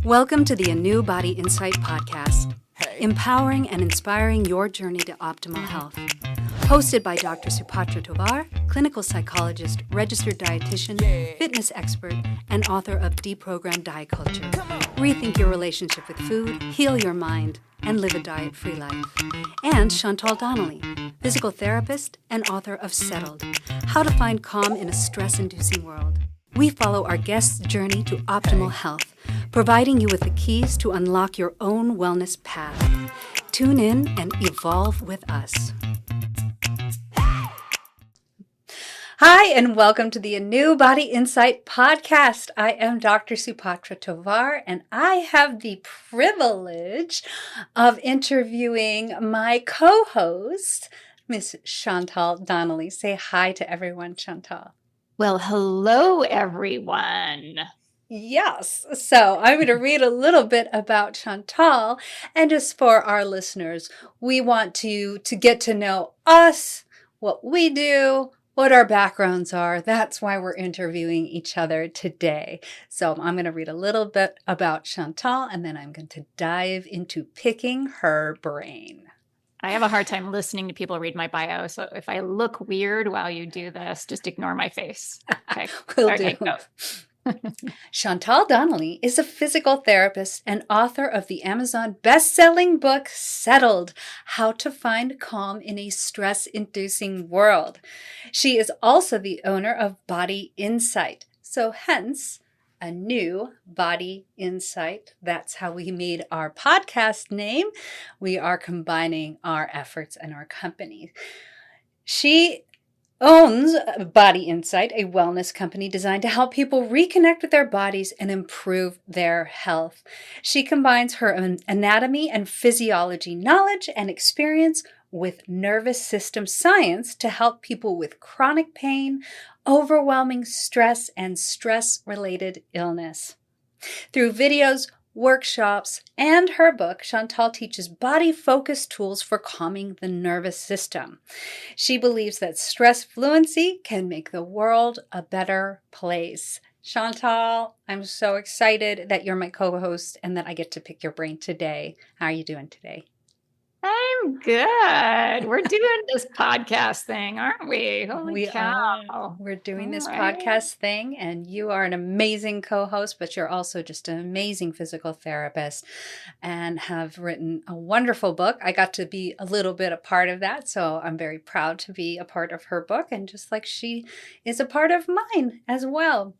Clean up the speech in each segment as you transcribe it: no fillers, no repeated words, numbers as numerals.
Welcome to the ANEW Insight Podcast, empowering and inspiring your journey to optimal health. Hosted by Dr. Supatra Tovar, clinical psychologist, registered dietitian, fitness expert, and author of Deprogrammed Diet Culture. Rethink your relationship with food, heal your mind, and live a diet-free life. And Chantal Donnelly, physical therapist and author of Settled, How to Find Calm in a Stress-Inducing World. We follow our guests' journey to optimal health, providing you with the keys to unlock your own wellness path. Tune in and evolve with us. Hi, and welcome to the ANEW Insight Podcast. I am Dr. Supatra Tovar, and I have the privilege of interviewing my co-host, Miss Chantal Donnelly. Say hi to everyone, Chantal. Well, hello, everyone. Yes. So I'm going to read a little bit about Chantal. And just for our listeners, we want to get to know us, what we do, what our backgrounds are. That's why we're interviewing each other today. So I'm going to read a little bit about Chantal, and then I'm going to dive into picking her brain. I have a hard time listening to people read my bio. So if I look weird while you do this, just ignore my face. Okay. Will do. Chantal Donnelly is a physical therapist and author of the Amazon best-selling book, Settled, How to Find Calm in a Stress-Inducing World. She is also the owner of Body Insight. So hence, ANEW Insight. That's how we made our podcast name. We are combining our efforts and our company. She owns Body Insight, a wellness company designed to help people reconnect with their bodies and improve their health. She combines her anatomy and physiology knowledge and experience with nervous system science to help people with chronic pain, overwhelming stress, and stress-related illness. Through videos, workshops, and her book, Chantal teaches body-focused tools for calming the nervous system. She believes that stress fluency can make the world a better place. Chantal, I'm so excited that you're my co-host and that I get to pick your brain today. How are you doing today? I'm good. We're doing this podcast thing, aren't we? Holy cow. We're doing this podcast thing, and you are an amazing co-host, but you're also just an amazing physical therapist and have written a wonderful book. I got to be a little bit a part of that, so I'm very proud to be a part of her book, and just like she is a part of mine as well.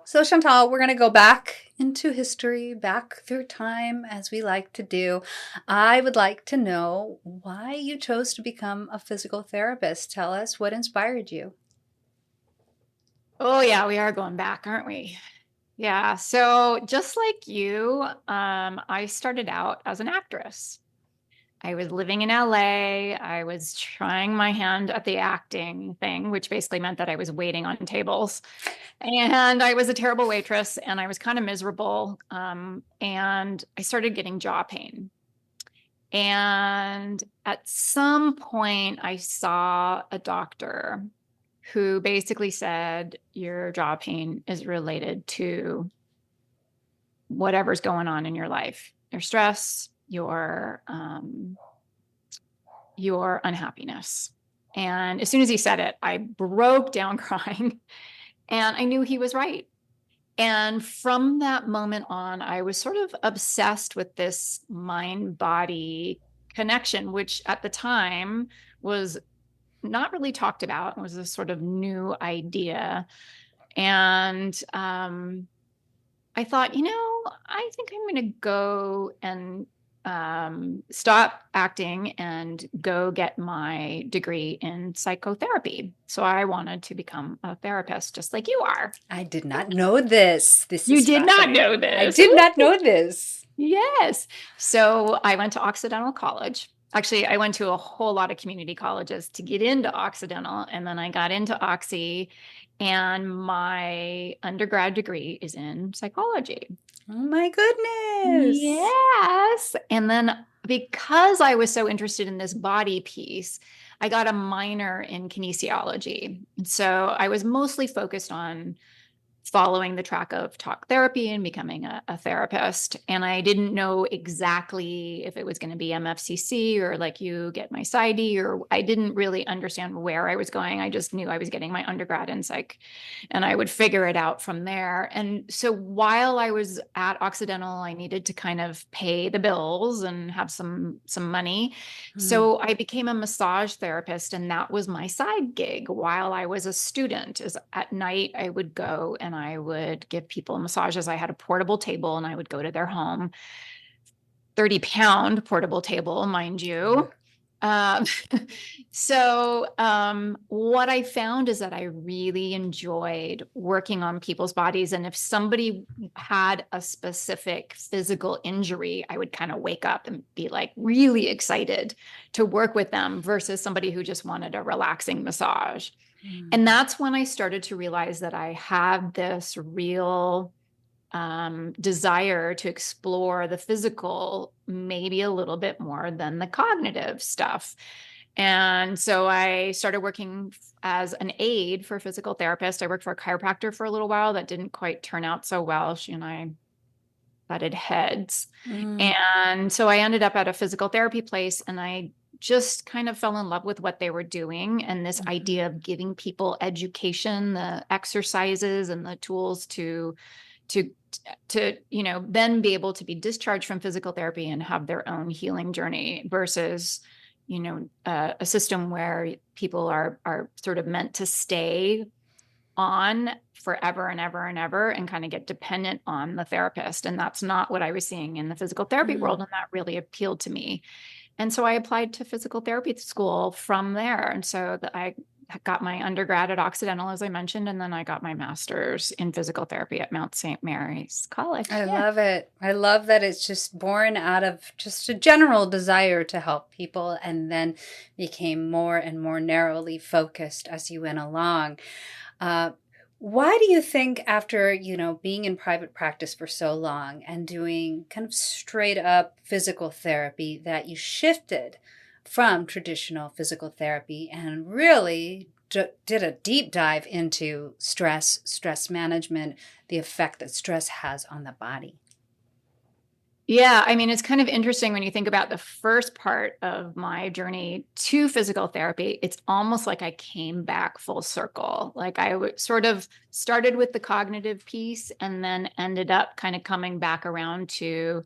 So Chantal, we're going to go back into history, back through time, as we like to do. I would like to know why you chose to become a physical therapist. Tell us what inspired you. Oh, yeah, we are going back, aren't we? Yeah. So just like you, I started out as an actress. I was living in LA. I was trying my hand at the acting thing, which basically meant that I was waiting on tables. And I was a terrible waitress and I was kind of miserable. And I started getting jaw pain. And at some point, I saw a doctor who basically said, your jaw pain is related to whatever's going on in your life, your stress, your unhappiness. And as soon as he said it, I broke down crying and I knew he was right. And from that moment on, I was sort of obsessed with this mind-body connection, which at the time was not really talked about. It was a sort of new idea. And I thought, I think I'm going to go and stop acting and go get my degree in psychotherapy. So I wanted to become a therapist, just like you are. I did not know this. You did not know this. I did not know this. Yes. So I went to Occidental College. Actually, I went to a whole lot of community colleges to get into Occidental, and then I got into Oxy, and my undergrad degree is in psychology. Oh my goodness. Yes. And then because I was so interested in this body piece, I got a minor in kinesiology. And so I was mostly focused on following the track of talk therapy and becoming a therapist. And I didn't know exactly if it was going to be MFCC or like you get my PsyD, or I didn't really understand where I was going. I just knew I was getting my undergrad in psych and I would figure it out from there. And so while I was at Occidental, I needed to kind of pay the bills and have some money. So I became a massage therapist, and that was my side gig while I was a student. Is at night I would go and I would give people massages. I had a portable table and I would go to their home, 30-pound portable table, mind you. Um, what I found is that I really enjoyed working on people's bodies. And if somebody had a specific physical injury, I would kind of wake up and be like really excited to work with them versus somebody who just wanted a relaxing massage. And that's when I started to realize that I had this real desire to explore the physical, maybe a little bit more than the cognitive stuff. And so I started working as an aide for a physical therapist. I worked for a chiropractor for a little while. That didn't quite turn out so well. She and I butted heads. And so I ended up at a physical therapy place, and I just kind of fell in love with what they were doing and this idea of giving people education, the exercises and the tools to then be able to be discharged from physical therapy and have their own healing journey versus a system where people are sort of meant to stay on forever and ever and ever and kind of get dependent on the therapist. And that's not what I was seeing in the physical therapy world. And that really appealed to me. And so I applied to physical therapy school from there. And so I got my undergrad at Occidental, as I mentioned, and then I got my master's in physical therapy at Mount St. Mary's College. I love it. I love that it's just born out of just a general desire to help people, and then became more and more narrowly focused as you went along. Why do you think after, being in private practice for so long and doing kind of straight up physical therapy that you shifted from traditional physical therapy and really did a deep dive into stress management, the effect that stress has on the body? Yeah, I mean, it's kind of interesting when you think about the first part of my journey to physical therapy. It's almost like I came back full circle. Like sort of started with the cognitive piece and then ended up kind of coming back around to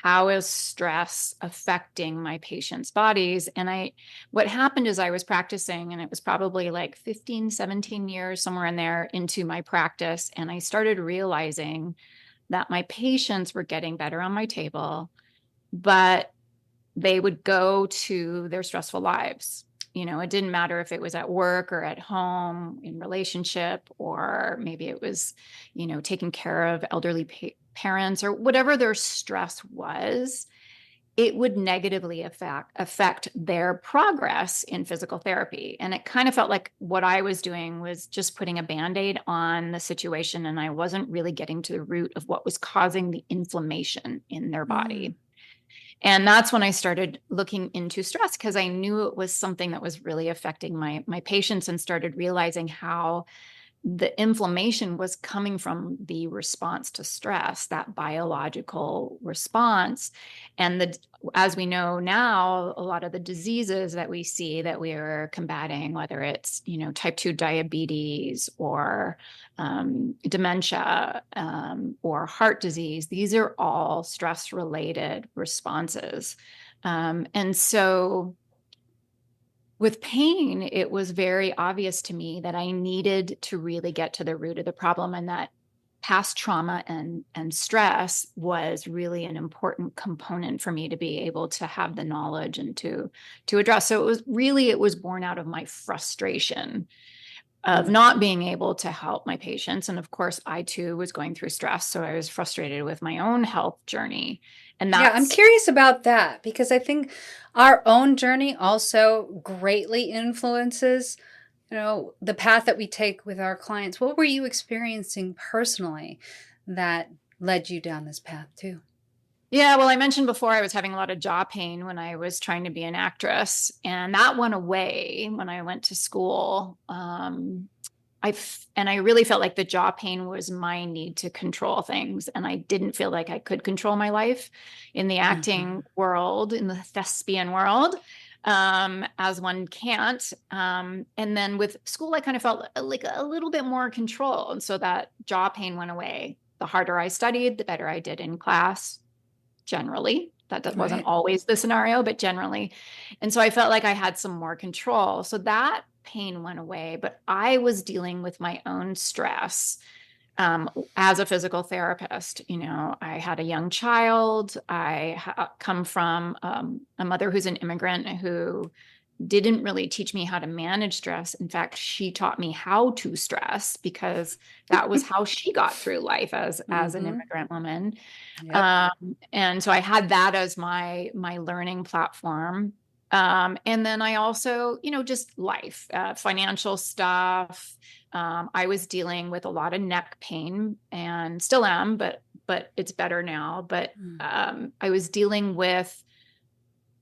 how is stress affecting my patients' bodies. And what happened is I was practicing, and it was probably like 15, 17 years, somewhere in there into my practice. And I started realizing that my patients were getting better on my table, but they would go to their stressful lives. It didn't matter if it was at work or at home, in relationship, or maybe it was, taking care of elderly parents or whatever their stress was. It would negatively affect their progress in physical therapy. And it kind of felt like what I was doing was just putting a Band-Aid on the situation. And I wasn't really getting to the root of what was causing the inflammation in their body. And that's when I started looking into stress, because I knew it was something that was really affecting my patients, and started realizing how the inflammation was coming from the response to stress, that biological response. And as we know now, a lot of the diseases that we see that we are combating, whether it's, type 2 diabetes or dementia or heart disease, these are all stress-related responses. And so with pain, it was very obvious to me that I needed to really get to the root of the problem, and that past trauma and stress was really an important component for me to be able to have the knowledge and to address. So it was born out of my frustration of not being able to help my patients. And of course, I too was going through stress. So I was frustrated with my own health journey. And I'm curious about that, because I think our own journey also greatly influences, the path that we take with our clients. What were you experiencing personally that led you down this path too? Yeah, well, I mentioned before I was having a lot of jaw pain when I was trying to be an actress, and that went away when I went to school. I really felt like the jaw pain was my need to control things. And I didn't feel like I could control my life in the acting world, in the thespian world, as one can't. And then with school, I kind of felt like a little bit more control. And so that jaw pain went away. The harder I studied, the better I did in class, generally. That wasn't always the scenario, but generally. And so I felt like I had some more control. So that pain went away, but I was dealing with my own stress as a physical therapist. I had a young child. I come from a mother who's an immigrant who didn't really teach me how to manage stress. In fact, she taught me how to stress because that was how she got through life as an immigrant woman. Yep. And so I had that as my learning platform. And then I also, just life, financial stuff. I was dealing with a lot of neck pain and still am, but it's better now. But I was dealing with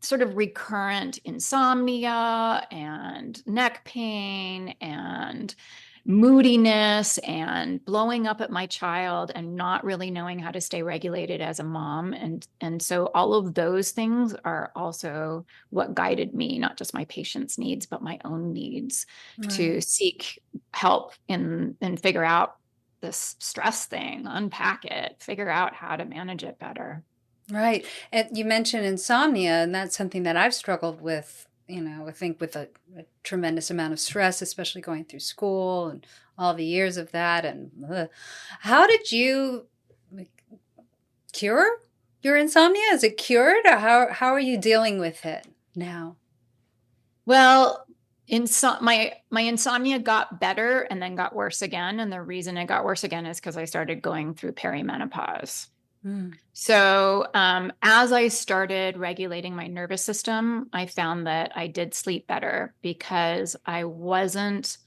sort of recurrent insomnia and neck pain and moodiness and blowing up at my child and not really knowing how to stay regulated as a mom. And so all of those things are also what guided me, not just my patient's needs, but my own needs to seek help and figure out this stress thing, unpack it, figure out how to manage it better. Right. And you mentioned insomnia, and that's something that I've struggled with, I think with a tremendous amount of stress, especially going through school and all the years of that. And how did you cure your insomnia? Is it cured, or how are you dealing with it now? Well, my insomnia got better and then got worse again. And the reason it got worse again is because I started going through perimenopause. So as I started regulating my nervous system, I found that I did sleep better because I wasn't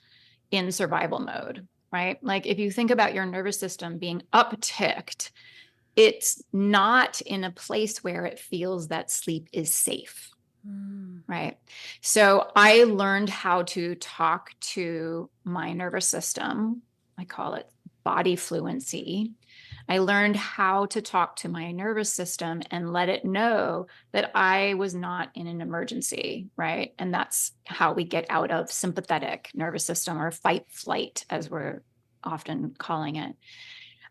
in survival mode, right? Like if you think about your nervous system being upticked, it's not in a place where it feels that sleep is safe, right? So I learned how to talk to my nervous system. I call it body fluency. I learned how to talk to my nervous system and let it know that I was not in an emergency, right? And that's how we get out of sympathetic nervous system, or fight flight, as we're often calling it.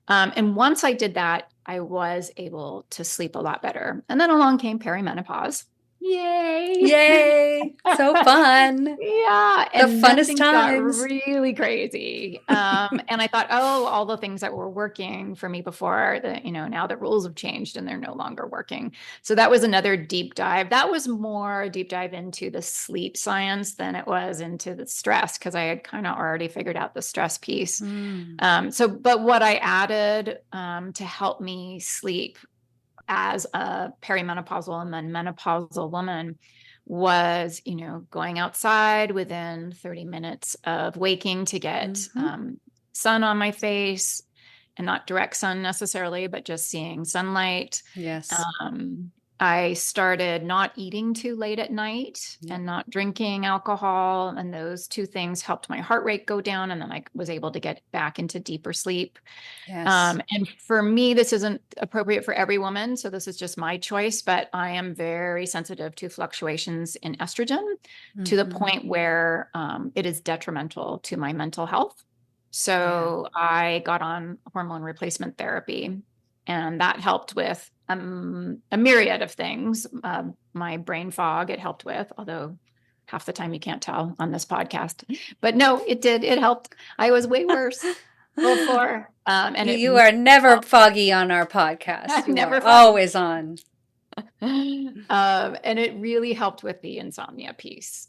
And once I did that, I was able to sleep a lot better. And then along came perimenopause. Yay! Yay! So fun. Yeah. The And then funnest things times. got really crazy. And I thought, all the things that were working for me before, now the rules have changed and they're no longer working. So that was another deep dive. That was more a deep dive into the sleep science than it was into the stress, because I had kind of already figured out the stress piece. But what I added to help me sleep as a perimenopausal and then menopausal woman was, going outside within 30 minutes of waking to get sun on my face, and not direct sun necessarily, but just seeing sunlight. Yes. I started not eating too late at night and not drinking alcohol. And those two things helped my heart rate go down. And then I was able to get back into deeper sleep. Yes. And for me, this isn't appropriate for every woman. So this is just my choice, but I am very sensitive to fluctuations in estrogen to the point where it is detrimental to my mental health. So I got on hormone replacement therapy, and that helped with a myriad of things. My brain fog, it helped with, although half the time you can't tell on this podcast. But no, it did. It helped. I was way worse before. And you are never foggy on our podcast. You never are foggy. always on. And it really helped with the insomnia piece.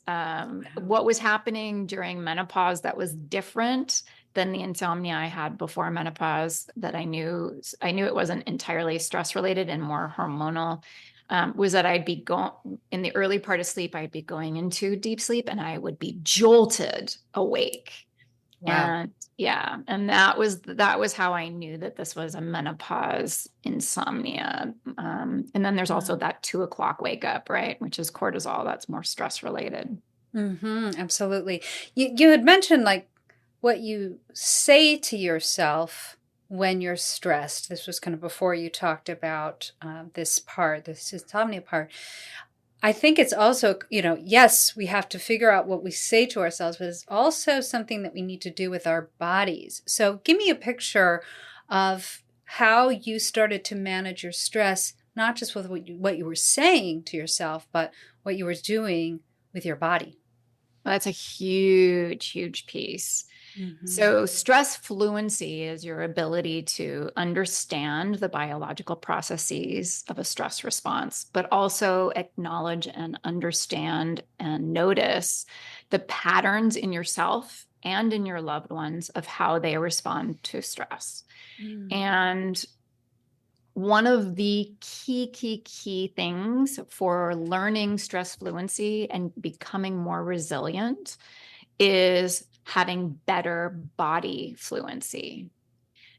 What was happening during menopause that was different than the insomnia I had before menopause, that I knew it wasn't entirely stress related and more hormonal, was that I'd be going in the early part of sleep, I'd be going into deep sleep and I would be jolted awake. Wow. And that was how I knew that this was a menopause insomnia. And then there's also that 2 o'clock wake up, right? Which is cortisol. That's more stress related. Absolutely. You had mentioned like what you say to yourself when you're stressed. This was kind of before you talked about this part, this insomnia part. I think it's also, yes, we have to figure out what we say to ourselves, but it's also something that we need to do with our bodies. So give me a picture of how you started to manage your stress, not just with what you were saying to yourself, but what you were doing with your body. Well, that's a huge, huge piece. Mm-hmm. So stress fluency is your ability to understand the biological processes of a stress response, but also acknowledge and understand and notice the patterns in yourself and in your loved ones of how they respond to stress. And one of the key things for learning stress fluency and becoming more resilient is having better body fluency.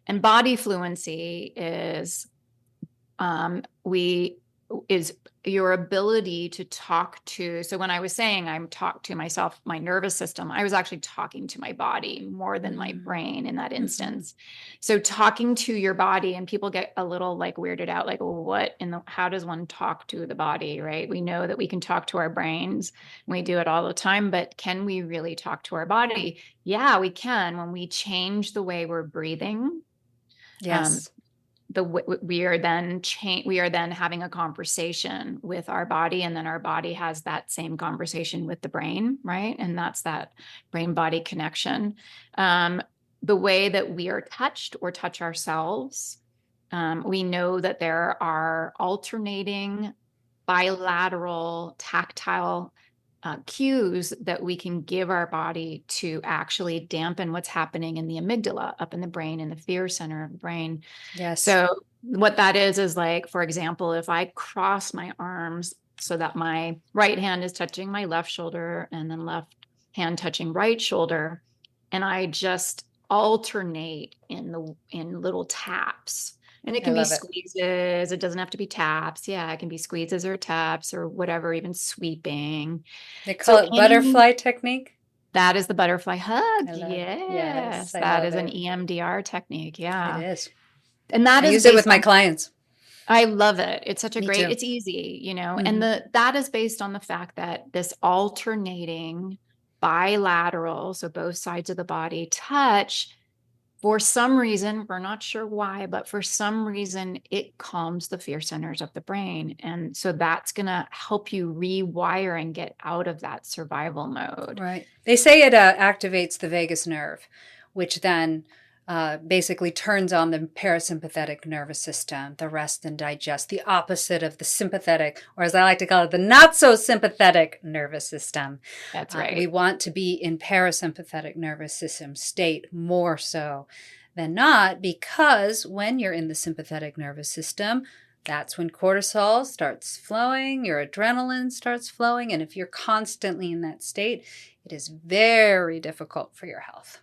And body fluency is your ability to talk to. So when I was saying I'm talk to myself, my nervous system, I was actually talking to my body more than my brain in that instance. So talking to your body, and people get a little like weirded out, like, well, how does one talk to the body, right? We know that we can talk to our brains. We do it all the time, but can we really talk to our body? Yeah, we can when we change the way we're breathing. Yes. We are then having a conversation with our body, and then our body has that same conversation with the brain, right? And that's that brain body connection. The way that we are touched or touch ourselves, we know that there are alternating bilateral tactile cues that we can give our body to actually dampen what's happening in the amygdala up in the brain, in the fear center of the brain. Yes. So what that is like, for example, if I cross my arms so that my right hand is touching my left shoulder and then left hand touching right shoulder, and I just alternate in little taps. And it can be squeezes. It doesn't have to be taps. Yeah, it can be squeezes or taps or whatever, even sweeping. They call it butterfly technique. That is the butterfly hug. Yes, That is an EMDR technique. Yeah. It is. And that I is use it with my clients. I love it. It's such a Me too. it's easy, and that is based on the fact that this alternating bilateral, so both sides of the body touch, for some reason, we're not sure why, but for some reason, it calms the fear centers of the brain. And so that's going to help you rewire and get out of that survival mode. Right. They say it activates the vagus nerve, which then basically turns on the parasympathetic nervous system, the rest and digest, the opposite of the sympathetic, or as I like to call it, the not so sympathetic nervous system. That's right. We want to be in parasympathetic nervous system state more so than not, because when you're in the sympathetic nervous system, that's when cortisol starts flowing, your adrenaline starts flowing, and if you're constantly in that state, it is very difficult for your health.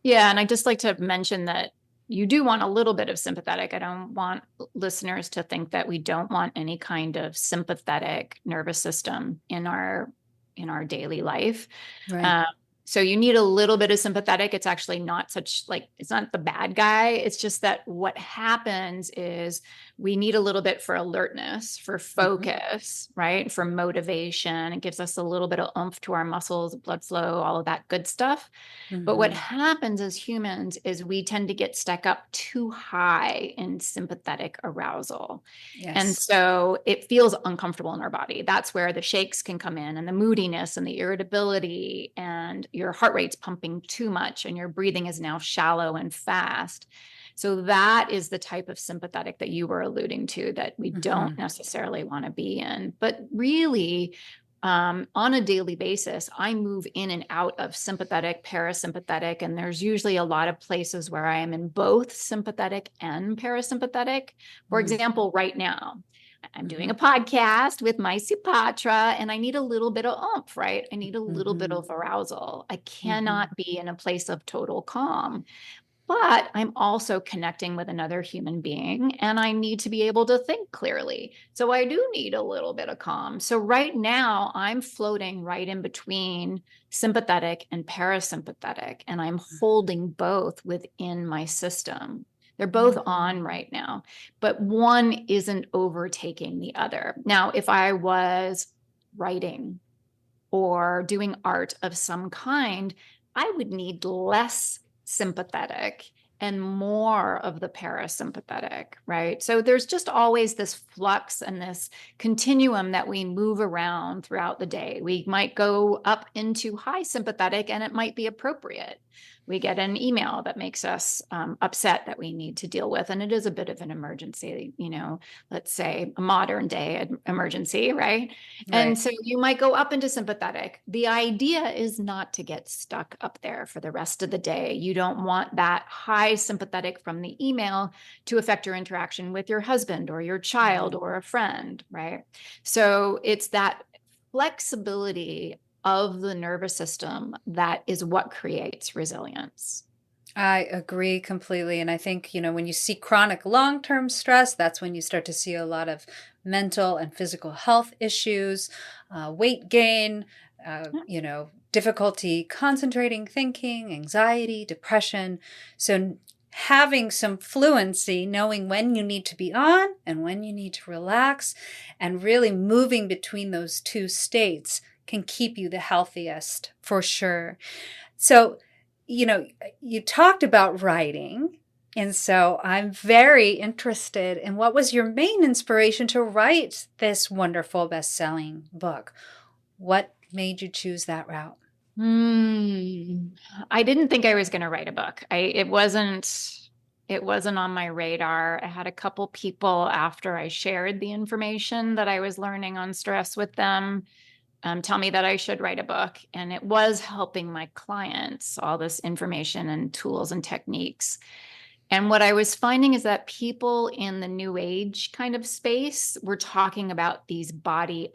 Yeah. And I just like to mention that you do want a little bit of sympathetic. I don't want listeners to think that we don't want any kind of sympathetic nervous system in our daily life. Right. So you need a little bit of sympathetic. It's actually not it's not the bad guy. It's just that what happens is we need a little bit for alertness, for focus, right? For motivation. It gives us a little bit of oomph to our muscles, blood flow, all of that good stuff. But what happens as humans is we tend to get stuck up too high in sympathetic arousal. Yes. And so it feels uncomfortable in our body. That's where the shakes can come in, and the moodiness and the irritability, and your heart rate's pumping too much and your breathing is now shallow and fast. So that is the type of sympathetic that you were alluding to that we don't necessarily want to be in. But really, on a daily basis, I move in and out of sympathetic, parasympathetic, and there's usually a lot of places where I am in both sympathetic and parasympathetic. For example, right now, I'm doing a podcast with my Supatra, and I need a little bit of oomph, right? I need a little bit of arousal. I cannot be in a place of total calm. but I'm also connecting with another human being and I need to be able to think clearly. So I do need a little bit of calm. So right now I'm floating right in between sympathetic and parasympathetic, and I'm holding both within my system. They're both on Mhm. right now, but one isn't overtaking the other. Now, if I was writing or doing art of some kind, I would need less sympathetic and more of the parasympathetic, right? So there's just always this flux and this continuum that we move around throughout the day. We might go up into high sympathetic and it might be appropriate. We get an email that makes us upset that we need to deal with, and it is a bit of an emergency, let's say a modern day emergency, right? And Right. so you might go up into sympathetic. The idea is not to get stuck up there for the rest of the day. You don't want that high sympathetic from the email to affect your interaction with your husband or your child Mhm. or a friend, right? So it's that flexibility of the nervous system that is what creates resilience. I agree completely. And I think, when you see chronic long term stress, that's when you start to see a lot of mental and physical health issues, weight gain, difficulty concentrating, thinking, anxiety, depression. So, having some fluency, knowing when you need to be on and when you need to relax, and really moving between those two states can keep you the healthiest for sure. So, you talked about writing. And so I'm very interested in what was your main inspiration to write this wonderful best-selling book? What made you choose that route? I didn't think I was going to write a book. It wasn't on my radar. I had a couple people after I shared the information that I was learning on stress with them tell me that I should write a book. And it was helping my clients, all this information and tools and techniques. And what I was finding is that people in the new age kind of space were talking about these body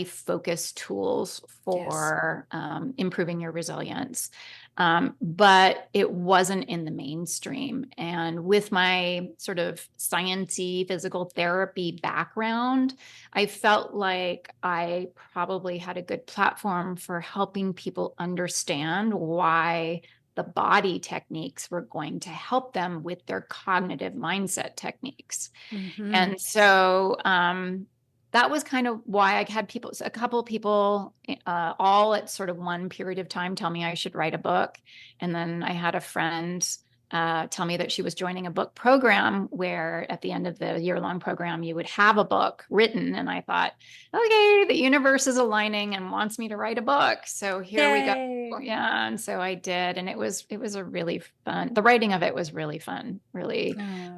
focused tools Yes. for improving your resilience. But it wasn't in the mainstream. And with my sort of sciencey physical therapy background, I felt like I probably had a good platform for helping people understand why the body techniques were going to help them with their cognitive mindset techniques. Mm-hmm. And so that was kind of why I had a couple of people, all at sort of one period of time tell me I should write a book. And then I had a friend tell me that she was joining a book program where at the end of the year-long program, you would have a book written. And I thought, okay, the universe is aligning and wants me to write a book. So here we go. Yay. Yeah. And so I did. And it was a really fun, the writing of it was really fun, really. Oh.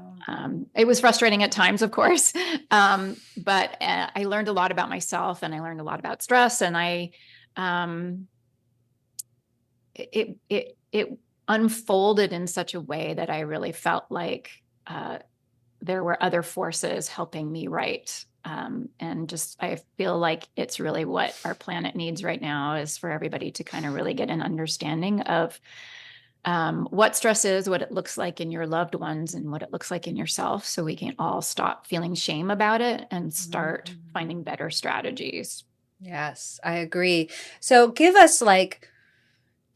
It was frustrating at times, of course, but I learned a lot about myself and I learned a lot about stress, and it unfolded in such a way that I really felt like there were other forces helping me write. And just, I feel like it's really what our planet needs right now is for everybody to kind of really get an understanding of what stress is, what it looks like in your loved ones, and what it looks like in yourself, so we can all stop feeling shame about it and start Mhm. finding better strategies. Yes, I agree. So give us like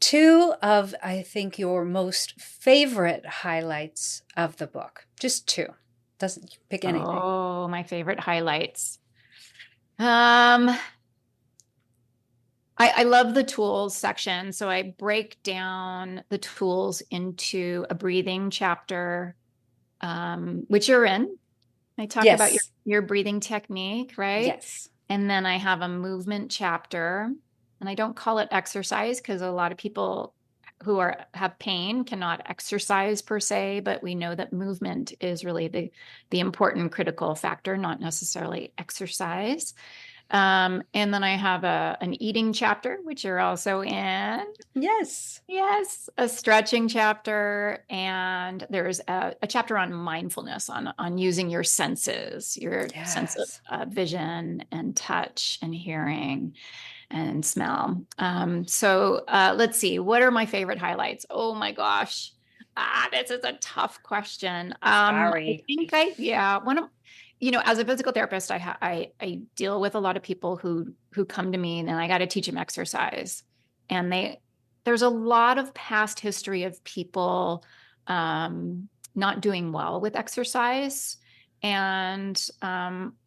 two of, I think, your most favorite highlights of the book. Just two. Doesn't pick anything. Oh, my favorite highlights. Um, I love the tools section. So I break down the tools into a breathing chapter, which you're in. I talk about Yes. your breathing technique, right? Yes. And then I have a movement chapter, and I don't call it exercise because a lot of people who have pain cannot exercise per se, but we know that movement is really the important critical factor, not necessarily exercise. And then I have an eating chapter, which you're also in. Yes. Yes, a stretching chapter, and there's a chapter on mindfulness, on using your senses, your sense of Yes. vision and touch and hearing and smell. So let's see, what are my favorite highlights? Oh my gosh. This is a tough question. Sorry. One of, as a physical therapist, I deal with a lot of people who come to me and I got to teach them exercise. And there's a lot of past history of people not doing well with exercise. And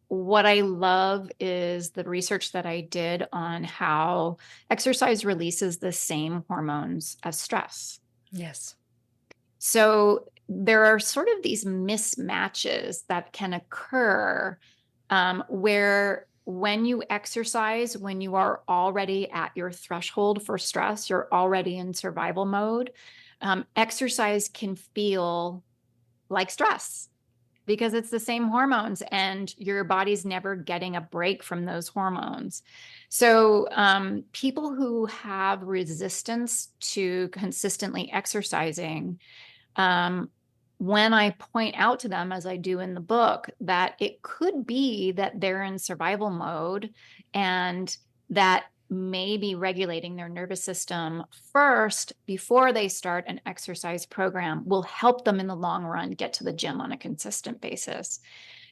what I love is the research that I did on how exercise releases the same hormones as stress. Yes. So there are sort of these mismatches that can occur where when you exercise, when you are already at your threshold for stress, you're already in survival mode, exercise can feel like stress because it's the same hormones and your body's never getting a break from those hormones. So people who have resistance to consistently exercising, when I point out to them, as I do in the book, that it could be that they're in survival mode and that maybe regulating their nervous system first before they start an exercise program will help them in the long run get to the gym on a consistent basis.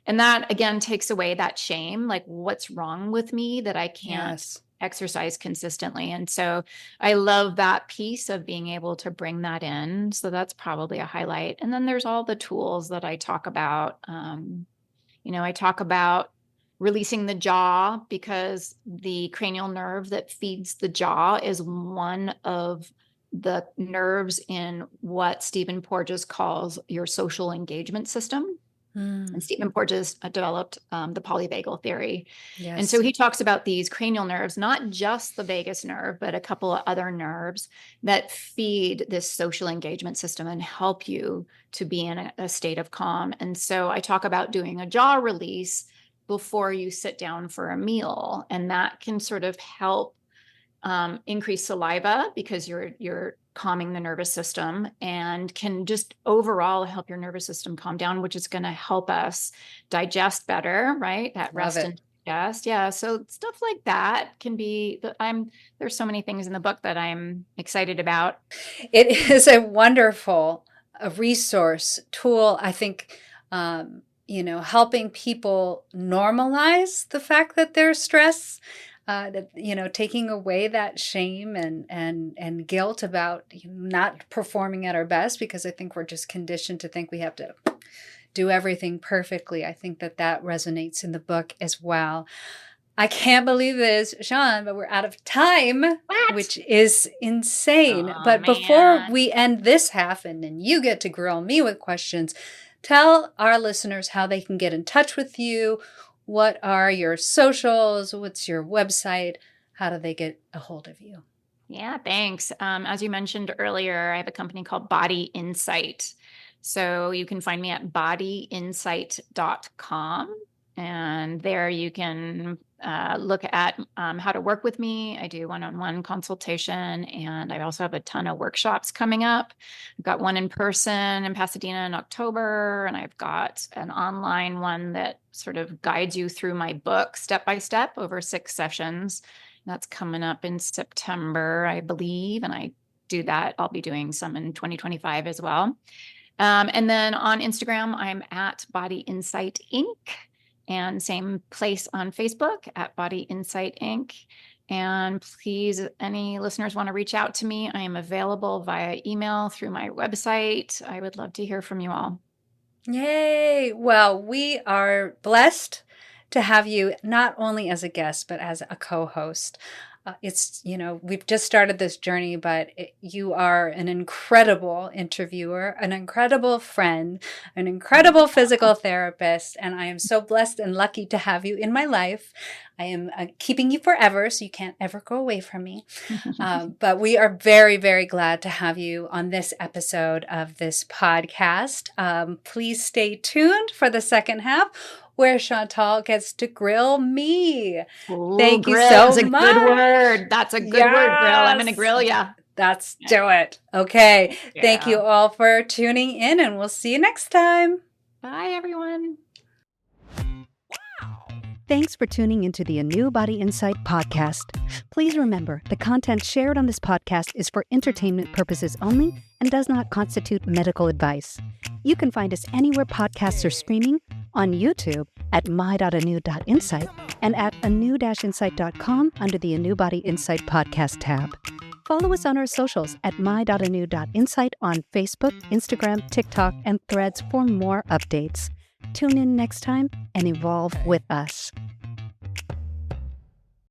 And that, again, takes away that shame, like, what's wrong with me that I can't exercise consistently? And so I love that piece of being able to bring that in. So that's probably a highlight. And then there's all the tools that I talk about. I talk about releasing the jaw because the cranial nerve that feeds the jaw is one of the nerves in what Stephen Porges calls your social engagement system. And Stephen Porges developed the polyvagal theory. Yes. And so he talks about these cranial nerves, not just the vagus nerve, but a couple of other nerves that feed this social engagement system and help you to be in a state of calm. And so I talk about doing a jaw release before you sit down for a meal. And that can sort of help increase saliva because you're calming the nervous system and can just overall help your nervous system calm down, which is going to help us digest better, right? That rest and digest. Yeah. So stuff like that can be, there's so many things in the book that I'm excited about. It is a wonderful resource tool. I think, helping people normalize the fact that there's stress. Taking away that shame and guilt about not performing at our best, because I think we're just conditioned to think we have to do everything perfectly. I think that resonates in the book as well. I can't believe this, Sean, but we're out of time, which is insane. But before we end this half and then you get to grill me with questions, tell our listeners how they can get in touch with you. What are your socials? What's your website? How do they get a hold of you? Yeah, thanks. As you mentioned earlier, I have a company called Body Insight. So you can find me at bodyinsight.com. And there you can look at how to work with me. I do one-on-one consultation, and I also have a ton of workshops coming up. I've got one in person in Pasadena in October, and I've got an online one that sort of guides you through my book step by step over 6 sessions. That's coming up in September, I believe, and I do that. I'll be doing some in 2025 as well. And then on Instagram, I'm at Body Insight Inc. And same place on Facebook at Body Insight Inc. And please, any listeners want to reach out to me, I am available via email through my website. I would love to hear from you all. Yay! Well, we are blessed to have you not only as a guest, but as a co-host. We've just started this journey, but you are an incredible interviewer, an incredible friend, an incredible physical therapist, and I am so blessed and lucky to have you in my life. I am keeping you forever, so you can't ever go away from me. But we are very, very glad to have you on this episode of this podcast. Please stay tuned for the second half, where Chantal gets to grill me. Ooh, thank you so much. Good word. That's a good word, grill. I'm going to grill you. Let's do it. Okay. Yeah. Thank you all for tuning in, and we'll see you next time. Bye, everyone. Thanks for tuning into the ANEW Body Insight Podcast. Please remember, the content shared on this podcast is for entertainment purposes only and does not constitute medical advice. You can find us anywhere podcasts are streaming, on YouTube at my.anew.insight and at anew-insight.com under the ANEW Body Insight Podcast tab. Follow us on our socials at my.anew.insight on Facebook, Instagram, TikTok, and Threads for more updates. Tune in next time and evolve with us.